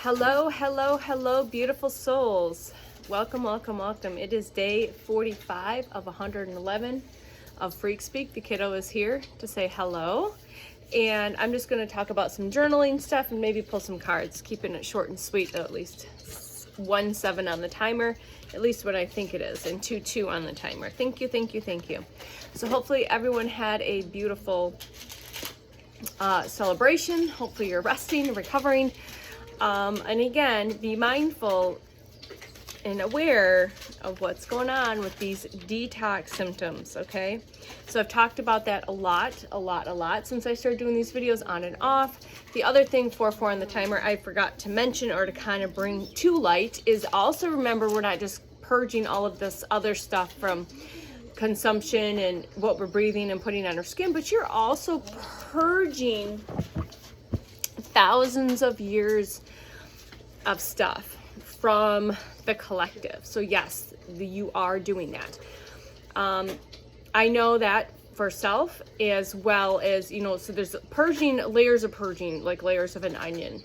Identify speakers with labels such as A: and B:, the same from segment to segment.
A: Hello, hello, hello, beautiful souls. Welcome, welcome, welcome. It is day 45 of 111 of FreQSpeak. The kiddo is here to say hello. And I'm just going to talk about some journaling stuff and maybe pull some cards, keeping it short and sweet, though, at least 1-7 on the timer, at least what I think it is, and 2-2 on the timer. Thank you, thank you, thank you. So hopefully everyone had a beautiful celebration. Hopefully you're resting, recovering. And again, be mindful and aware of what's going on with these detox symptoms, okay? So I've talked about that a lot since I started doing these videos on and off. The other thing, 4-4 on the timer, I forgot to mention or to kind of bring to light is also remember we're not just purging all of this other stuff from consumption and what we're breathing and putting on our skin, but you're also purging thousands of years of stuff from the collective. So yes, you are doing that. I know that for self as well as, you know, so there's purging, layers of purging, like layers of an onion.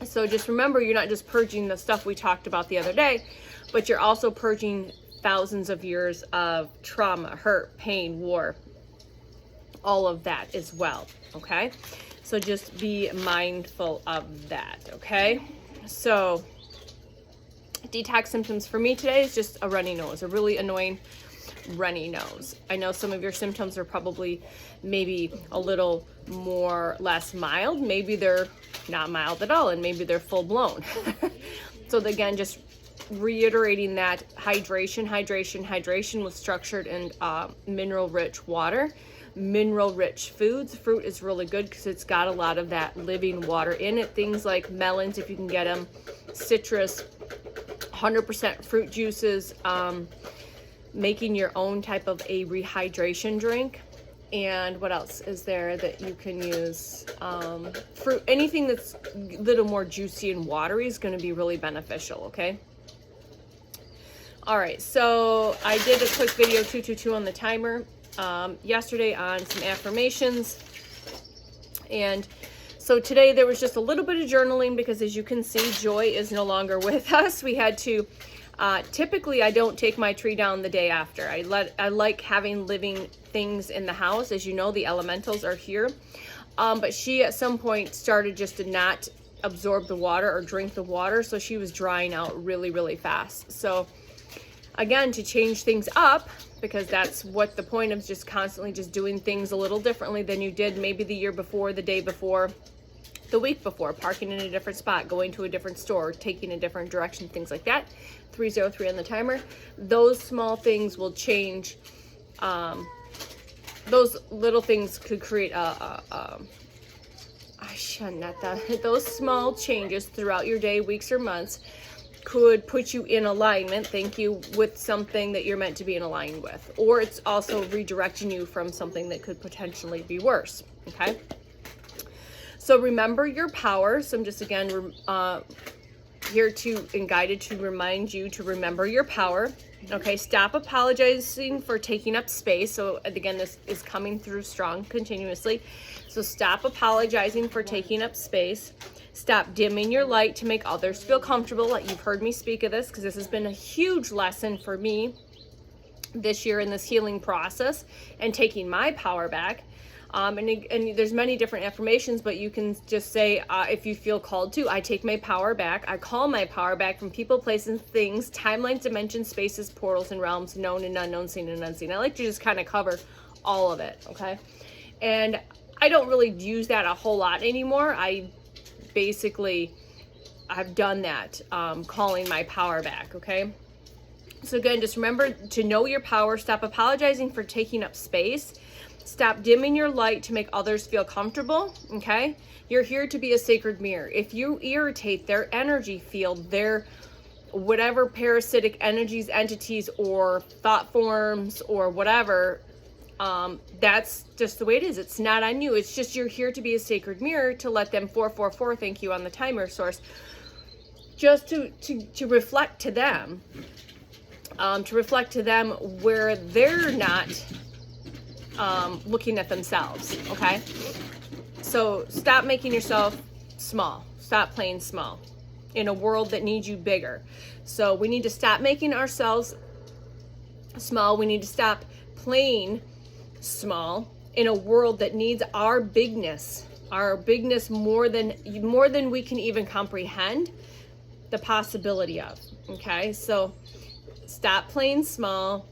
A: So just remember, you're not just purging the stuff we talked about the other day, but you're also purging thousands of years of trauma, hurt, pain, war, all of that as well, okay? So just be mindful of that, okay? So detox symptoms for me today is just a runny nose, a really annoying runny nose. I know some of your symptoms are probably maybe a little less mild. Maybe they're not mild at all, and maybe they're full blown. So again, just reiterating that hydration was structured in mineral rich water, mineral rich foods. Fruit is really good because it's got a lot of that living water in it. Things like melons, if you can get them, citrus, 100% fruit juices, making your own type of a rehydration drink. And what else is there that you can use? Fruit, anything that's a little more juicy and watery is going to be really beneficial, okay? All right, so I did a quick video, 2-2 on the timer, yesterday on some affirmations. And so today there was just a little bit of journaling because, as you can see, Joy is no longer with us. We had to, typically I don't take my tree down the day after. I like having living things in the house. As you know, the elementals are here. But she at some point started just to not absorb the water or drink the water. So she was drying out really, really fast. So again, to change things up, because that's what the point of just constantly just doing things a little differently than you did maybe the year before, the day before, the week before, parking in a different spot, going to a different store, taking a different direction, things like that. 303 on the timer. Those small things will change. Those little things could create those small changes throughout your day, weeks, or months could put you in alignment, thank you, with something that you're meant to be in alignment with. Or it's also redirecting you from something that could potentially be worse, okay? So remember your power. So I'm just, again, here to and guided to remind you to remember your power, okay? Stop apologizing for taking up space. So again, this is coming through strong continuously. So stop apologizing for taking up space. Stop dimming your light to make others feel comfortable. You've heard me speak of this because this has been a huge lesson for me this year in this healing process and taking my power back. And there's many different affirmations, but you can just say, if you feel called to, I take my power back. I call my power back from people, places, things, timelines, dimensions, spaces, portals, and realms, known and unknown, seen and unseen. I like to just kind of cover all of it, okay? And I don't really use that a whole lot anymore. I've done that, calling my power back, okay? So again, just remember to know your power. Stop apologizing for taking up space. Stop dimming your light to make others feel comfortable, okay? You're here to be a sacred mirror. If you irritate their energy field, their whatever parasitic energies, entities, or thought forms, or whatever, that's just the way it is. It's not on you. It's just you're here to be a sacred mirror to let them 444, thank you, on the timer source, just to reflect to them, where they're not looking at themselves, okay? So stop making yourself small. Stop playing small. in a world that needs you bigger. So we need to stop making ourselves small. We need to stop playing small in a world that needs our bigness more than we can even comprehend the possibility of. Okay, so stop playing small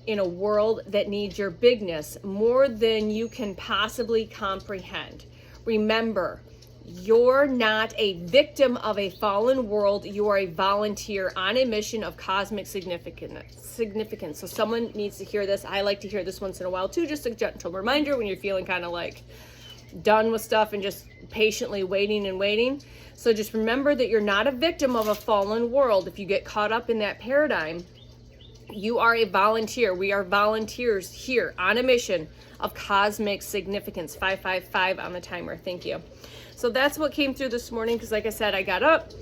A: in a world that needs your bigness more than you can possibly comprehend. Remember, you're not a victim of a fallen world. You are a volunteer on a mission of cosmic significance. So someone needs to hear this. I like to hear this once in a while too, just a gentle reminder when you're feeling kind of like done with stuff and just patiently waiting. So just remember that you're not a victim of a fallen world. If you get caught up in that paradigm, you are a volunteer. We are volunteers here on a mission of cosmic significance. 555 on the timer. Thank you. So that's what came through this morning, because like I said, I got up,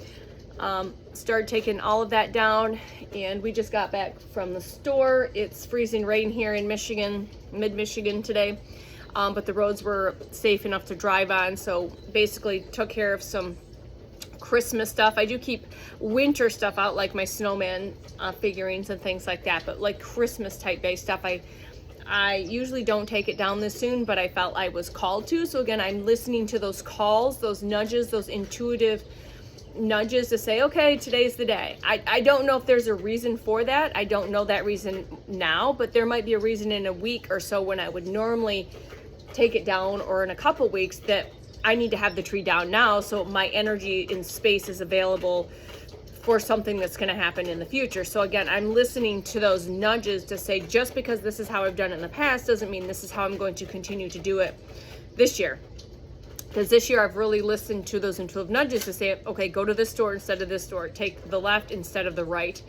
A: started taking all of that down, and we just got back from the store. It's freezing rain here in Michigan, mid-Michigan today, but the roads were safe enough to drive on, so basically took care of some Christmas stuff. I do keep winter stuff out, like my snowman figurines and things like that, but like Christmas type based stuff, I usually don't take it down this soon, but I felt I was called to. So again, I'm listening to those calls, those nudges, those intuitive nudges to say, okay, today's the day. I don't know if there's a reason for that. I don't know that reason now, but there might be a reason in a week or so when I would normally take it down, or in a couple weeks, that I need to have the tree down now so my energy in space is available for something that's going to happen in the future. So again, I'm listening to those nudges to say, just because this is how I've done it in the past doesn't mean this is how I'm going to continue to do it this year. Because this year I've really listened to those intuitive nudges to say, okay, go to this store instead of this store, take the left instead of the right.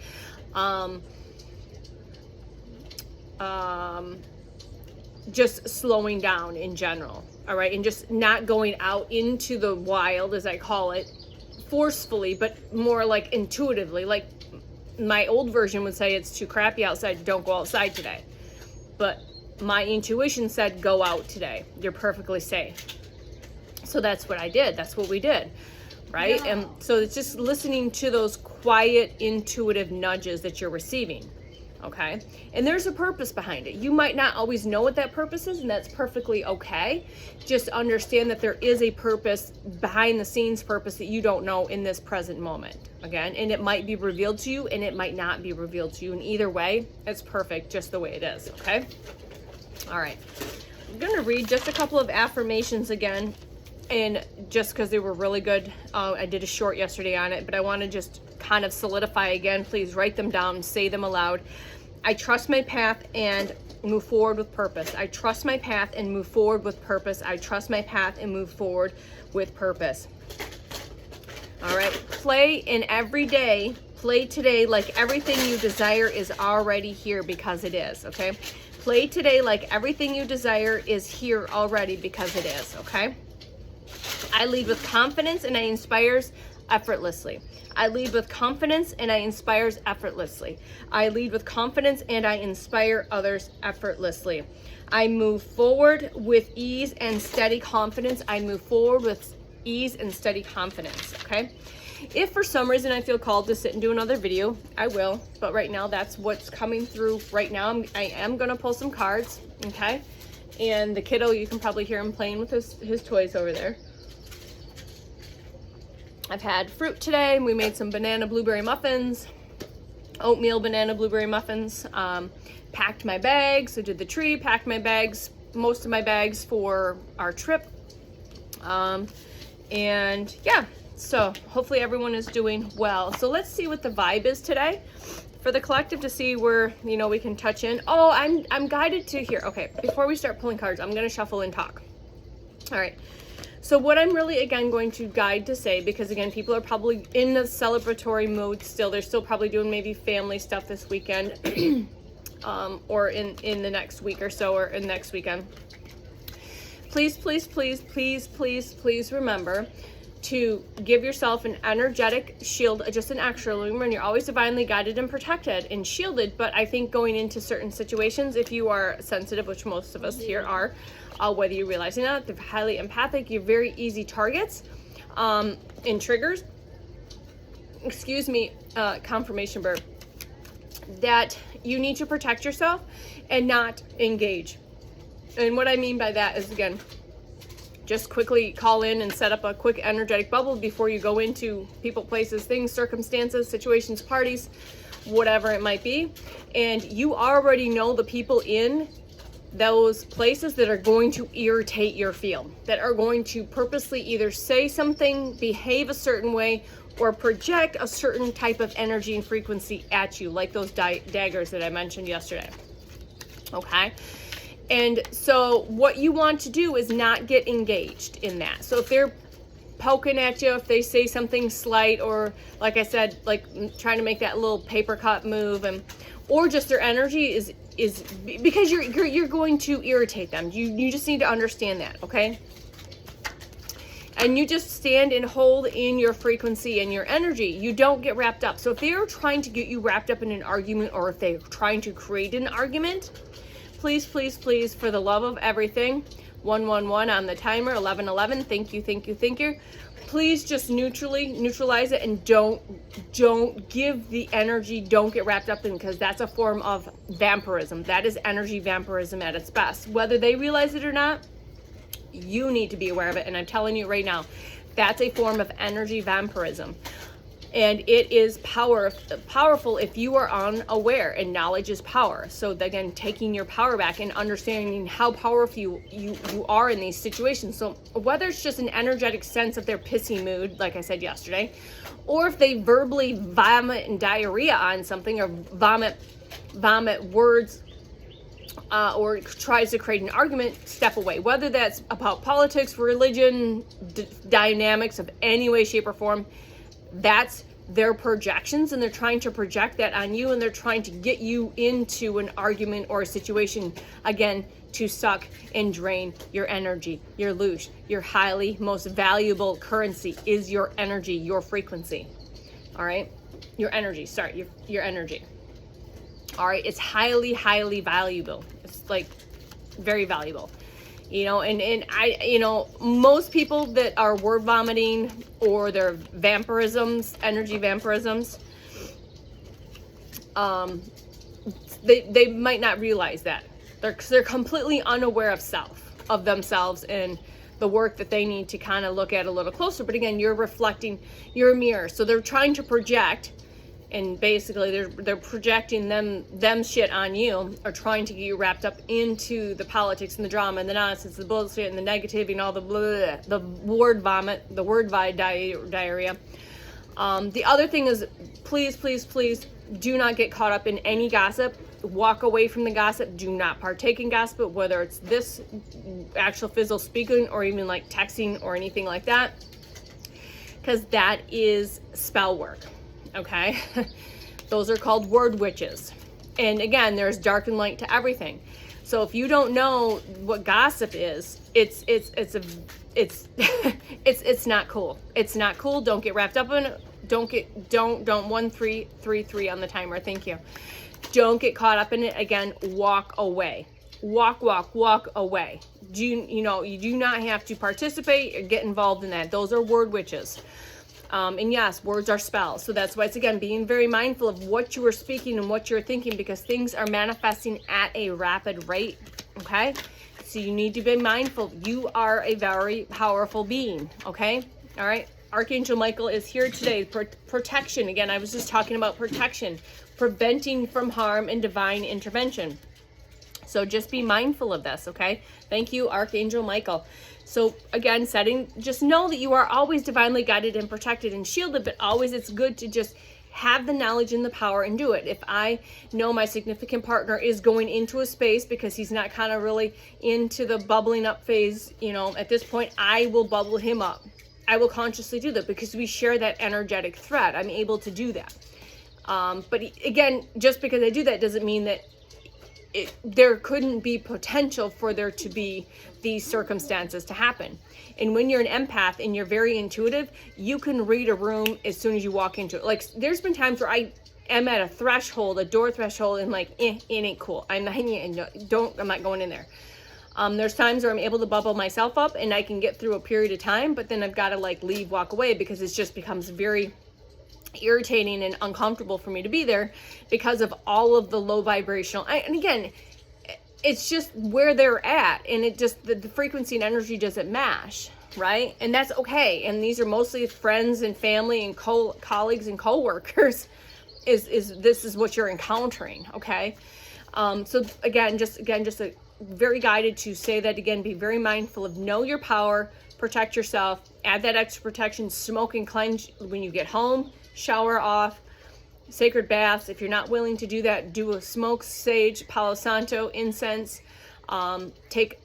A: Just slowing down in general, all right, and just not going out into the wild, as I call it, forcefully, but more like intuitively. Like my old version would say, it's too crappy outside, don't go outside today. But my intuition said, go out today, you're perfectly safe. So that's what I did. That's what we did, right? Yeah. And so it's just listening to those quiet, intuitive nudges that you're receiving. Okay, and there's a purpose behind it. You might not always know what that purpose is, and that's perfectly okay. Just understand that there is a purpose, behind the scenes purpose, that you don't know in this present moment. Again, and it might be revealed to you, and it might not be revealed to you. And either way, it's perfect just the way it is. Okay. All right. I'm going to read just a couple of affirmations again, and just because they were really good. I did a short yesterday on it, but I want to just kind of solidify again. Please write them down, say them aloud. I trust my path and move forward with purpose. I trust my path and move forward with purpose. I trust my path and move forward with purpose. All right. Play in every day. Play today like everything you desire is already here, because it is. Okay. Play today like everything you desire is here already, because it is. Okay. I lead with confidence and I inspires effortlessly. I lead with confidence and I inspires effortlessly. I lead with confidence and I inspire others effortlessly. I move forward with ease and steady confidence. I move forward with ease and steady confidence. Okay. If for some reason I feel called to sit and do another video, I will. But right now, that's what's coming through right now. I am going to pull some cards. Okay. And the kiddo, you can probably hear him playing with his toys over there. I've had fruit today. We made some banana blueberry muffins, oatmeal banana blueberry muffins. Packed my bags. So did the tree, packed my bags, most of my bags for our trip. And yeah, so hopefully everyone is doing well. So let's see what the vibe is today for the collective, to see where, you know, we can touch in. Oh, I'm guided to here. Okay, before we start pulling cards, I'm going to shuffle and talk. All right. So what I'm really, again, going to guide to say, because again, people are probably in the celebratory mode still. They're still probably doing maybe family stuff this weekend, or in the next week or so, or in next weekend. Please, please, please, please, please, please remember to give yourself an energetic shield, just an extra lumen. You're always divinely guided and protected and shielded. But I think going into certain situations, if you are sensitive, which most of us here are, whether you're realizing that, they're highly empathic, you're very easy targets and triggers. confirmation bird, that you need to protect yourself and not engage. And what I mean by that is, again, just quickly call in and set up a quick energetic bubble before you go into people, places, things, circumstances, situations, parties, whatever it might be. And you already know the people in those places that are going to irritate your field, that are going to purposely either say something, behave a certain way, or project a certain type of energy and frequency at you, like those daggers that I mentioned yesterday. Okay? And so what you want to do is not get engaged in that. So if they're poking at you, if they say something slight, or like I said, like trying to make that little paper cut move, and or just their energy is because you're going to irritate them. You just need to understand that, okay? And you just stand and hold in your frequency and your energy. You don't get wrapped up. So if they're trying to get you wrapped up in an argument, or if they're trying to create an argument, please, please, please, for the love of everything, 111 on the timer, 1111, thank you. Please just neutralize it, and don't give the energy, don't get wrapped up in, because that's a form of vampirism. That is energy vampirism at its best. Whether they realize it or not, you need to be aware of it. And I'm telling you right now, that's a form of energy vampirism. And it is powerful if you are unaware, and knowledge is power. So again, taking your power back and understanding how powerful you are in these situations. So whether it's just an energetic sense of their pissy mood, like I said yesterday, or if they verbally vomit and diarrhea on something, or vomit words, or tries to create an argument, step away. Whether that's about politics, religion, dynamics of any way, shape, or form, that's their projections, and they're trying to project that on you, and they're trying to get you into an argument or a situation, again, to suck and drain your energy, your loosh. Your highly most valuable currency is your energy, your frequency. All right? Your energy, your energy. All right? It's highly, highly valuable. It's like very valuable. You know, and I, you know, most people that are word vomiting, or their vampirisms, energy vampirisms, they might not realize that. They're completely unaware of themselves and the work that they need to kind of look at a little closer. But again, you're reflecting, you're a mirror. So they're trying to project, and basically they're projecting them shit on you, or trying to get you wrapped up into the politics and the drama and the nonsense, the bullshit and the negativity and all the blah, the word vomit, the word diarrhea. The other thing is, please do not get caught up in any gossip. Walk away from the gossip. Do not partake in gossip, whether it's this actual physical speaking, or even like texting or anything like that, because that is spell work. Okay, those are called word witches. And again, there's dark and light to everything. So if you don't know what gossip is, it's not cool. It's not cool. Don't get wrapped up in it. Don't 1333 on the timer. Thank you. Don't get caught up in it. Again, walk away. Walk away. You do not have to participate or get involved in that. Those are word witches. And yes, words are spells. So that's why it's, again, being very mindful of what you are speaking and what you're thinking, because things are manifesting at a rapid rate. Okay? So you need to be mindful. You are a very powerful being. Okay? All right? Archangel Michael is here today. Protection. Again, I was just talking about protection. Preventing from harm and divine intervention. So just be mindful of this. Okay? Thank you, Archangel Michael. So again, just know that you are always divinely guided and protected and shielded, but always it's good to just have the knowledge and the power and do it. If I know my significant partner is going into a space because he's not kind of really into the bubbling up phase, you know, at this point, I will bubble him up. I will consciously do that because we share that energetic thread. I'm able to do that. But again, just because I do that doesn't mean that there couldn't be potential for there to be these circumstances to happen. And when you're an empath and you're very intuitive, you can read a room as soon as you walk into it. Like, there's been times where I am at a door threshold, and like, it ain't cool. I'm not going in there. There's times where I'm able to bubble myself up and I can get through a period of time, but then I've got to like leave, walk away, because it just becomes very irritating and uncomfortable for me to be there because of all of the low vibrational. And again, it's just where they're at, and it just, the frequency and energy doesn't match, right? And that's okay. And these are mostly friends and family and colleagues and co-workers. This is what you're encountering, okay? So again, just a very guided to say that again, be very mindful of, know your power, protect yourself, add that extra protection, smoke and cleanse when you get home, shower off, sacred baths. If you're not willing to do that, do a smoke, sage, Palo Santo, incense, take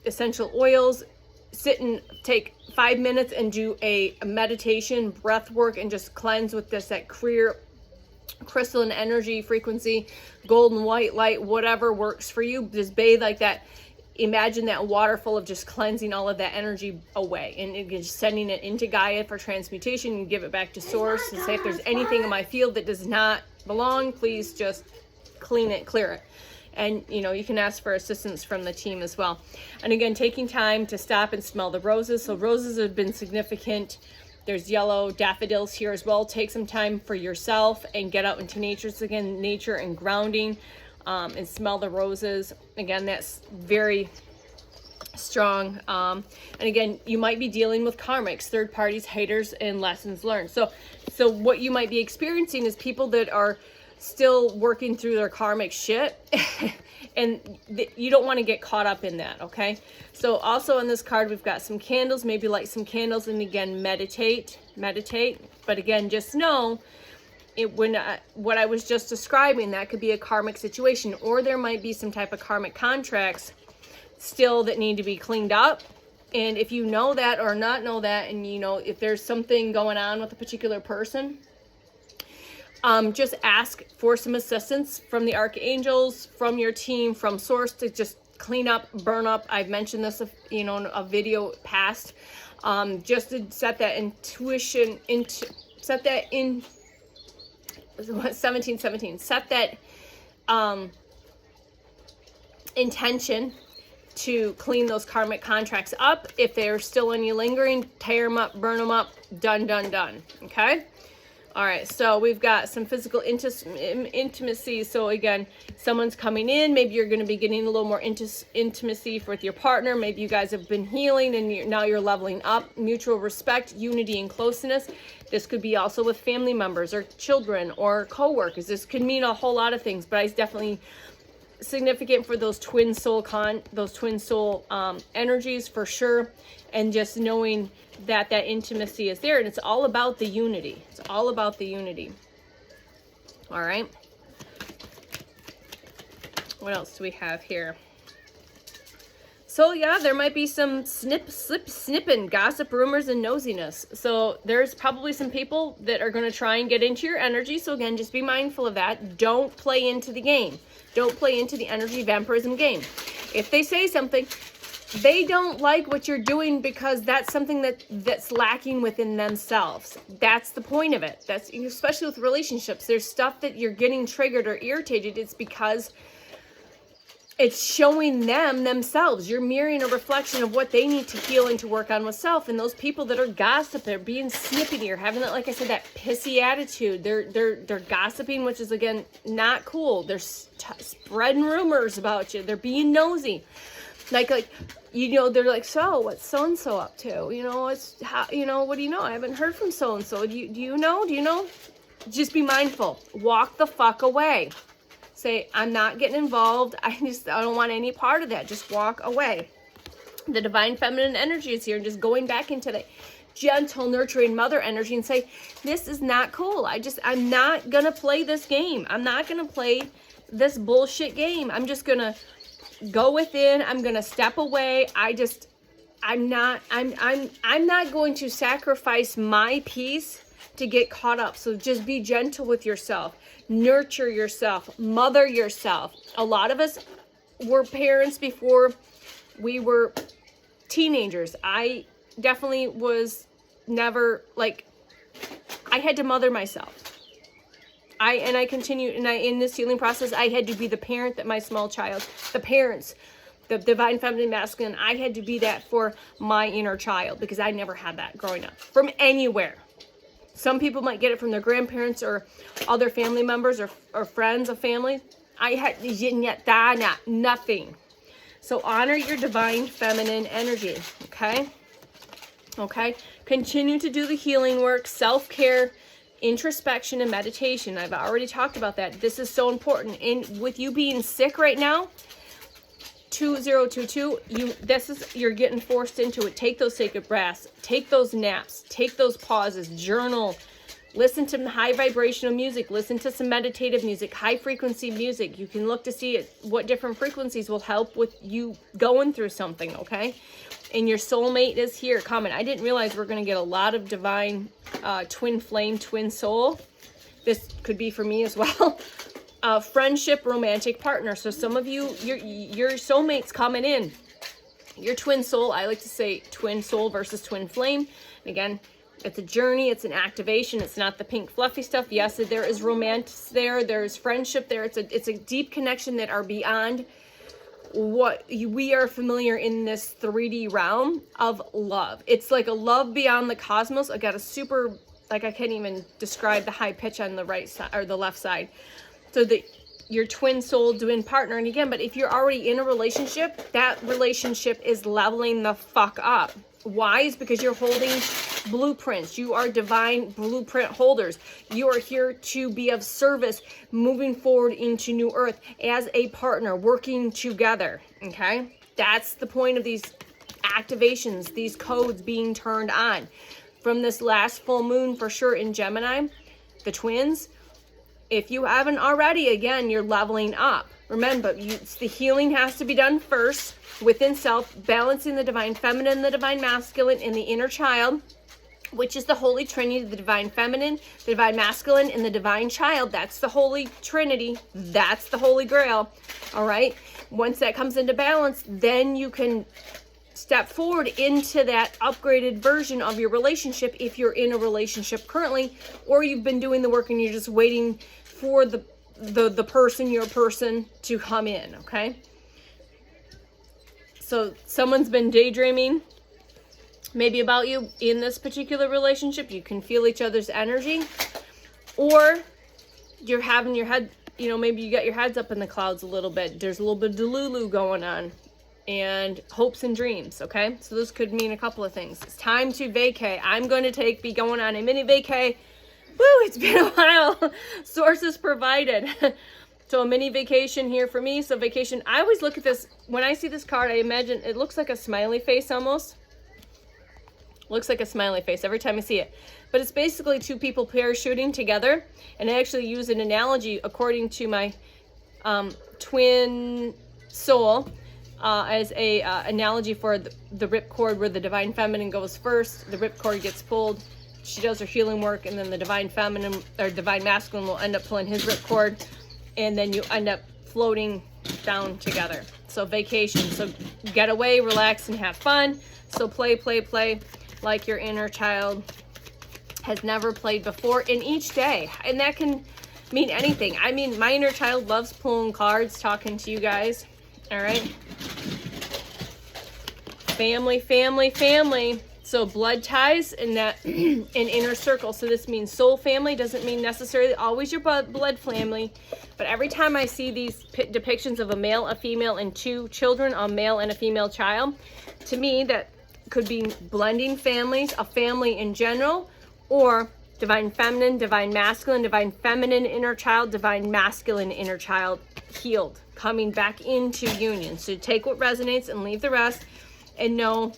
A: essential oils, sit and take 5 minutes and do a meditation, breath work, and just cleanse with that clear crystalline energy frequency, golden white light, whatever works for you. Just bathe like that. Imagine that waterfall of just cleansing all of that energy away, and just sending it into Gaia for transmutation, and give it back to source, and say, if there's anything in my field that does not belong, please just clean it, clear it. And you can ask for assistance from the team as well. And again, taking time to stop and smell the roses. So roses have been significant. There's yellow daffodils here as well. Take some time for yourself and get out into nature. So again, nature and grounding, and smell the roses. Again, that's very strong. And again, you might be dealing with karmics, third parties, haters, and lessons learned. So what you might be experiencing is people that are still working through their karmic shit. And you don't want to get caught up in that, okay? So also on this card, we've got some candles. Maybe light some candles, and again, meditate. But again, just know, what I was just describing, that could be a karmic situation, or there might be some type of karmic contracts still that need to be cleaned up. And if you know that or not know that, and if there's something going on with a particular person, just ask for some assistance from the archangels, from your team, from source, to just clean up, burn up. I've mentioned this, in a video past, just to set that intuition set that 1717, set that intention to clean those karmic contracts up. If they're still any lingering, tear them up, burn them up, done, okay? All right, so we've got some physical intimacy. So again, someone's coming in. Maybe you're going to be getting a little more intimacy with your partner. Maybe you guys have been healing, and now you're leveling up. Mutual respect, unity, and closeness. This could be also with family members or children or co-workers. This could mean a whole lot of things, but it's definitely significant for those twin soul energies for sure. And just knowing that intimacy is there, and it's all about the unity. It's all about the unity. All right. What else do we have here? So yeah, there might be some snipping, gossip, rumors, and nosiness. So there's probably some people that are going to try and get into your energy. So again, just be mindful of that. Don't play into the game. Don't play into the energy vampirism game. If they say something, they don't like what you're doing because that's something that's lacking within themselves. That's the point of it. That's especially with relationships. There's stuff that you're getting triggered or irritated. It's because it's showing themselves. You're mirroring a reflection of what they need to heal and to work on with self. And those people that are gossiping, being snippy, or having that, like I said, that pissy attitude, they're gossiping, which is again not cool. They're spreading rumors about you. They're being nosy. Like, they're like, so what's so-and-so up to? It's how, what do you know? I haven't heard from so-and-so. Do you know? Just be mindful. Walk the fuck away. Say, I'm not getting involved. I don't want any part of that. Just walk away. The divine feminine energy is here, and just going back into the gentle, nurturing mother energy and say, this is not cool. I'm not going to play this game. I'm not going to play this bullshit game. I'm just going to go within. I'm going to step away. I'm not going to sacrifice my peace to get caught up. So just be gentle with yourself. Nurture yourself. Mother yourself. A lot of us were parents before we were teenagers. I definitely was never, I had to mother myself. I continue, and in this healing process, I had to be the parent that my small child, the parents, the divine feminine masculine, I had to be that for my inner child, because I never had that growing up from anywhere. Some people might get it from their grandparents or other family members or friends of family. I had nothing. So honor your divine feminine energy, okay? Okay? Continue to do the healing work, self-care, introspection, and meditation. I've already talked about that. This is so important. And with you being sick right now, 2022, you're getting forced into it. Take those sacred breaths, take those naps, take those pauses, journal, listen to high vibrational music, listen to some meditative music, high frequency music. You can look to see what different frequencies will help with you going through something, okay? And your soulmate is here coming. I didn't realize we're going to get a lot of divine twin flame, twin soul. This could be for me as well. Friendship, romantic partner. So some of you, your soulmate's coming in. Your twin soul, I like to say twin soul versus twin flame. And again, it's a journey, it's an activation, it's not the pink fluffy stuff. Yes, there is romance there, there's friendship there. It's a deep connection that are beyond what we are familiar in this 3D realm of love. It's like a love beyond the cosmos. I got a super, like I can't even describe the high pitch on the right side or the left side. So your twin soul twin partner. And again, but if you're already in a relationship, that relationship is leveling the fuck up. Why? Is because you're holding blueprints. You are divine blueprint holders. You are here to be of service, moving forward into new earth as a partner, working together. Okay? That's the point of these activations, these codes being turned on. From this last full moon, for sure, in Gemini, the twins, if you haven't already, again, you're leveling up. Remember, the healing has to be done first within self, balancing the divine feminine, the divine masculine, and the inner child, which is the Holy Trinity, the divine feminine, the divine masculine, and the divine child. That's the Holy Trinity. That's the Holy Grail. All right? Once that comes into balance, then you can step forward into that upgraded version of your relationship if you're in a relationship currently, or you've been doing the work and you're just waiting for your person to come in, okay? So someone's been daydreaming maybe about you in this particular relationship. You can feel each other's energy, or you're having your head, maybe you got your heads up in the clouds a little bit. There's a little bit of delulu going on and hopes and dreams, okay? So this could mean a couple of things. It's time to vacay. I'm going to be going on a mini vacay. Woo, it's been a while. Sources provided. So a mini vacation here for me. So vacation, I always look at this, when I see this card, I imagine it looks like a smiley face almost. Looks like a smiley face every time I see it. But it's basically two people parachuting together. And I actually use an analogy according to my twin soul as a analogy for the ripcord, where the divine feminine goes first. The ripcord gets pulled. She does her healing work, and then the divine feminine or divine masculine will end up pulling his ripcord, and then you end up floating down together. So vacation. So get away, relax, and have fun. So play like your inner child has never played before in each day. And that can mean anything. I mean, my inner child loves pulling cards, talking to you guys. All right. Family. So blood ties and that an inner circle. So this means soul family. Doesn't mean necessarily always your blood family. But every time I see these depictions of a male, a female, and two children, a male and a female child, to me that could be blending families, a family in general, or divine feminine, divine masculine, divine feminine inner child, divine masculine inner child healed, coming back into union. So take what resonates and leave the rest, and know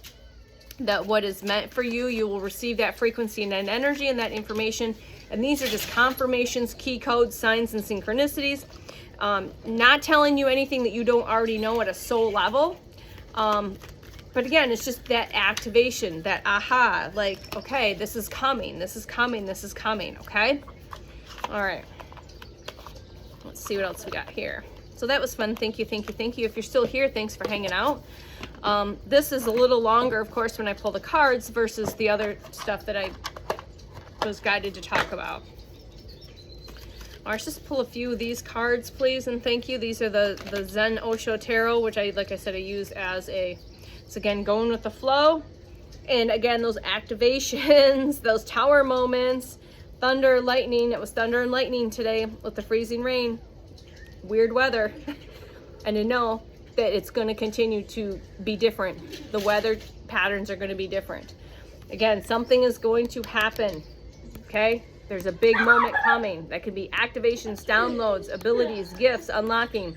A: that what is meant for you, you will receive that frequency and that energy and that information. And these are just confirmations, key codes, signs, and synchronicities. Not telling you anything that you don't already know at a soul level. But again, it's just that activation, that aha, like, okay, this is coming, okay? All right. Let's see what else we got here. So that was fun. Thank you. If you're still here, thanks for hanging out. This is a little longer, of course, when I pull the cards versus the other stuff that I was guided to talk about. All right, let's just pull a few of these cards, please, and thank you. These are the Zen Osho Tarot, which like I said, I use as it's again, going with the flow. And again, those activations, those tower moments, thunder, lightning. It was thunder and lightning today with the freezing rain. Weird weather. And to know that it's going to continue to be different. The weather patterns are going to be different. Again, something is going to happen. Okay? There's a big moment coming. That could be activations, downloads, abilities, gifts, unlocking.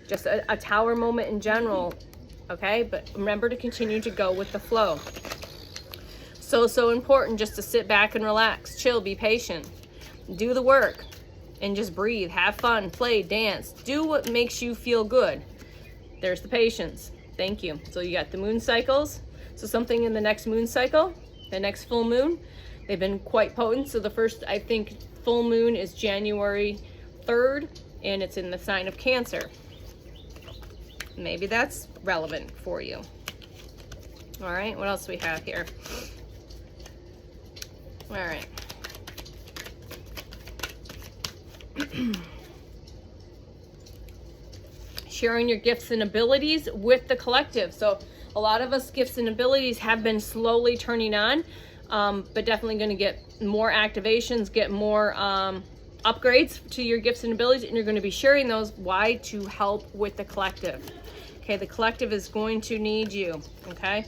A: Just a tower moment in general. Okay? But remember to continue to go with the flow. So important just to sit back and relax, chill, be patient, do the work, and just breathe, have fun, play, dance, do what makes you feel good. There's the patience. Thank you. So you got the moon cycles. So something in the next moon cycle, the next full moon, they've been quite potent. So the first, I think, full moon is January 3rd, and it's in the sign of Cancer. Maybe that's relevant for you. All right, what else do we have here? All right. Sharing your gifts and abilities with the collective. So a lot of us gifts and abilities have been slowly turning on, but definitely going to get more activations, get more upgrades to your gifts and abilities, and you're going to be sharing those. Why? To help with the collective. Okay, the collective is going to need you. Okay,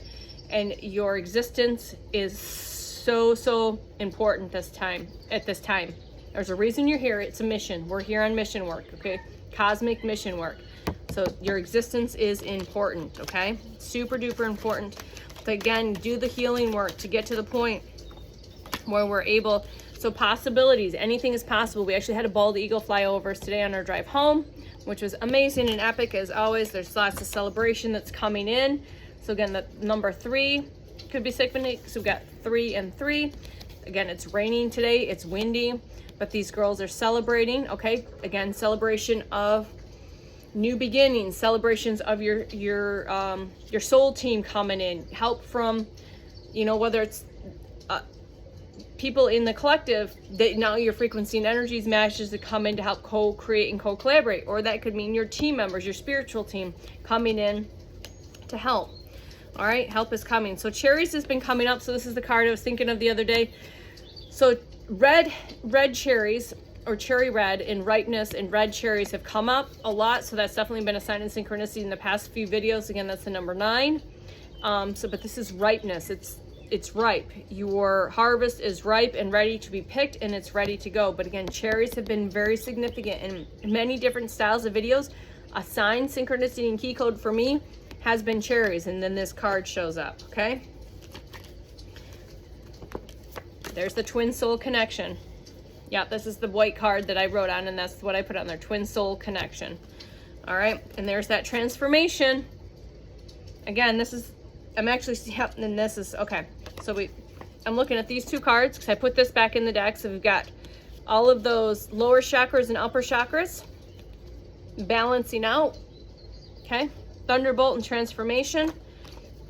A: and your existence is so important at this time. There's a reason you're here. It's a mission. We're here on mission work, okay? Cosmic mission work. So your existence is important, okay? Super duper important. So again, do the healing work to get to the point where we're able, so possibilities, anything is possible. We actually had a bald eagle fly over us today on our drive home, which was amazing and epic as always. There's lots of celebration that's coming in. So again, the number 3 could be significant. So we've got 3 and 3. Again, it's raining today, it's windy, but these girls are celebrating, okay? Again, celebration of new beginnings, celebrations of your soul team coming in, help from, you know, whether it's people in the collective that now your frequency and energies matches to come in to help co-create and co-collaborate, or that could mean your team members, your spiritual team coming in to help. All right, help is coming. So cherries has been coming up. So this is the card I was thinking of the other day. So red cherries, or cherry red, and ripeness and red cherries have come up a lot. So that's definitely been a sign of synchronicity in the past few videos. Again, that's the number 9. But this is ripeness. It's ripe. Your harvest is ripe and ready to be picked, and it's ready to go. But again, cherries have been very significant in many different styles of videos. A sign, synchronicity, and key code for me has been cherries, and then this card shows up, okay? There's the twin soul connection. Yeah, this is the white card that I wrote on, and that's what I put on there, twin soul connection. All right, and there's that transformation. Again, this is, I'm actually, yep, and this is, okay. So I'm looking at these 2 cards because I put this back in the deck. So we've got all of those lower chakras and upper chakras balancing out, okay? Thunderbolt and transformation,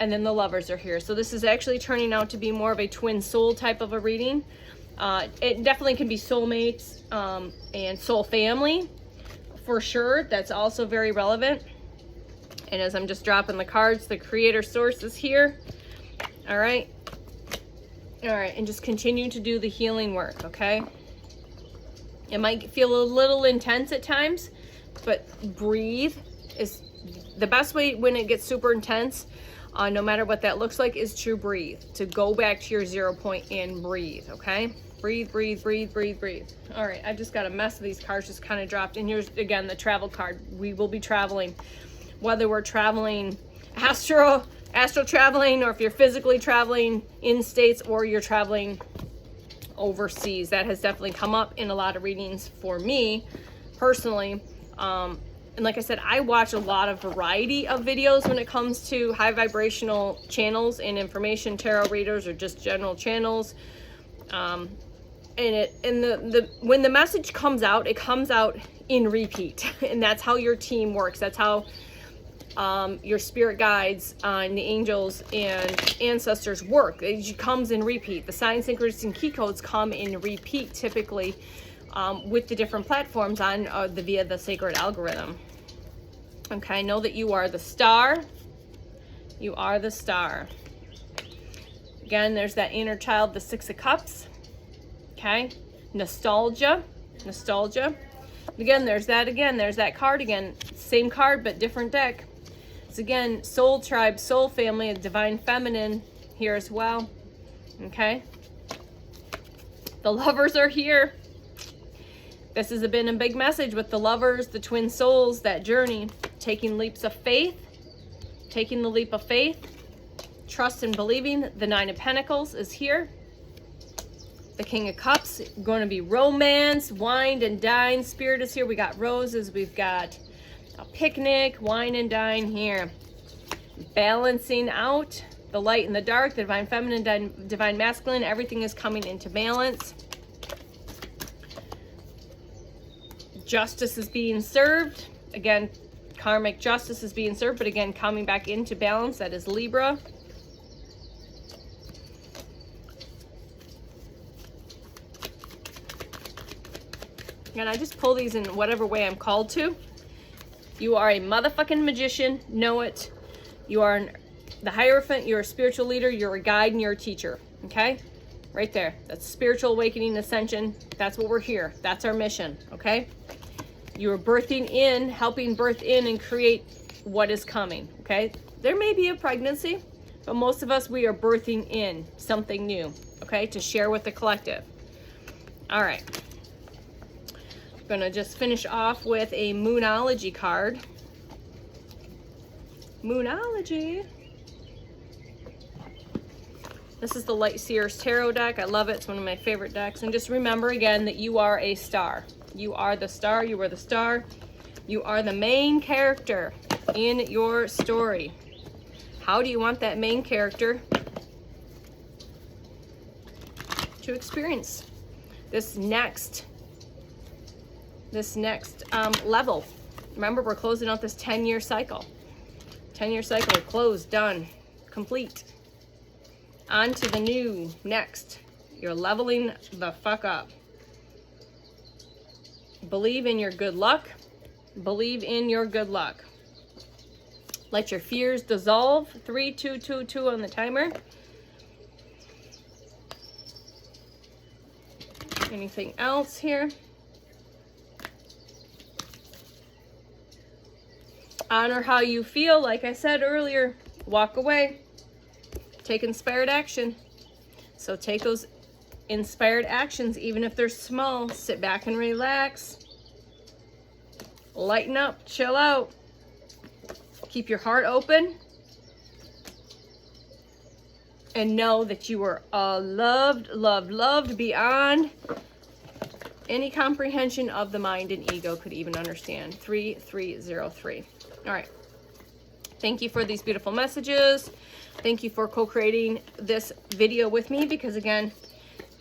A: and then the lovers are here. So this is actually turning out to be more of a twin soul type of a reading. It definitely can be soulmates and soul family for sure. That's also very relevant. And as I'm just dropping the cards, the creator source is here. All right, and just continue to do the healing work, okay? It might feel a little intense at times, but breathe is the best way when it gets super intense, no matter what that looks like, is to breathe, to go back to your 0 point and breathe, okay? Breathe, breathe, breathe, breathe, breathe. All right, I just got a mess of these cards just kind of dropped. And here's, again, the travel card. We will be traveling, whether we're traveling astral traveling, or if you're physically traveling in states, or you're traveling overseas. That has definitely come up in a lot of readings for me personally. And like I said, I watch a lot of variety of videos when it comes to high vibrational channels and information tarot readers, or just general channels. When the message comes out, it comes out in repeat, and that's how your team works. That's how your spirit guides and the angels and ancestors work. It comes in repeat. The signs, synchronicities, and key codes come in repeat, typically with the different platforms on via the sacred algorithm. Okay, know that you are the star. You are the star. Again, there's that inner child, the 6 of Cups. Okay, nostalgia. Again, there's that card again. Same card, but different deck. It's again, soul tribe, soul family, a divine feminine here as well. Okay. The lovers are here. This has been a big message with the lovers, the twin souls, that journey, taking leaps of faith, taking the leap of faith, trust and believing. The Nine of Pentacles is here. The King of Cups, going to be romance, wine and dine. Spirit is here. We got roses. We've got a picnic, wine and dine here. Balancing out the light and the dark, the divine feminine, divine masculine. Everything is coming into balance. Justice is being served. Again, karmic justice is being served, but again, coming back into balance. That is Libra. And I just pull these in whatever way I'm called to. You are a motherfucking magician. Know it. You are the Hierophant. You're a spiritual leader. You're a guide and you're a teacher. Okay? Right there. That's spiritual awakening, ascension. That's what we're here. That's our mission. Okay? You are birthing in, helping birth in and create what is coming. Okay? There may be a pregnancy, but most of us, we are birthing in something new. Okay? To share with the collective. All right. Gonna just finish off with a Moonology card. Moonology. This is the Light Seers Tarot deck. I love it. It's one of my favorite decks. And just remember again that you are a star. You are the star. You are the star. You are the main character in your story. How do you want that main character to experience this next level? Remember, we're closing out this 10-year cycle. 10-year cycle, closed, done, complete. On to the new, next. You're leveling the fuck up. Believe in your good luck. Believe in your good luck. Let your fears dissolve. 3, 2, 2, 2 on the timer. Anything else here? Honor how you feel. Like I said earlier, walk away. Take inspired action. So take those inspired actions, even if they're small. Sit back and relax. Lighten up. Chill out. Keep your heart open. And know that you are loved, loved, loved beyond any comprehension of the mind and ego could even understand. 3303. All right. Thank you for these beautiful messages. Thank you for co-creating this video with me, because again,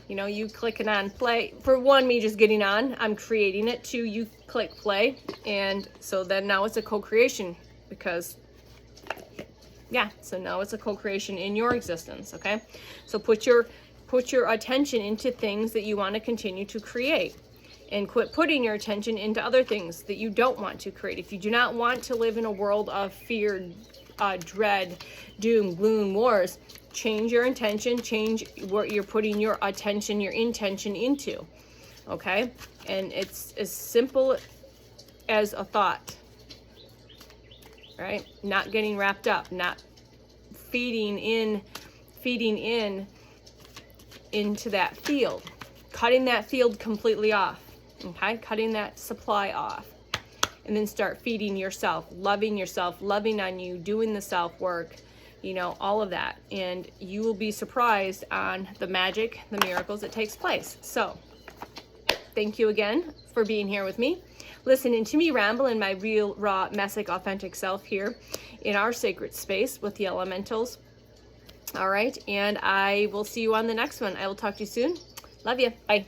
A: you know, you clicking on play. For one, me just getting on, I'm creating it. 2, you click play. And so then now it's a co-creation, because yeah, so now it's a co-creation in your existence. Okay. So put your attention into things that you want to continue to create. And quit putting your attention into other things that you don't want to create. If you do not want to live in a world of fear, dread, doom, gloom, wars, change your intention, change what you're putting your attention, your intention into. Okay? And it's as simple as a thought. Right? Not getting wrapped up, not feeding in into that field. Cutting that field completely off. Okay, cutting that supply off, and then start feeding yourself, loving on you, doing the self-work, you know, all of that, and you will be surprised on the magic, the miracles that takes place. So thank you again for being here with me, listening to me ramble in my real, raw, messic, authentic self here in our sacred space with the elementals. All right, and I will see you on the next one. I will talk to you soon. Love you. Bye.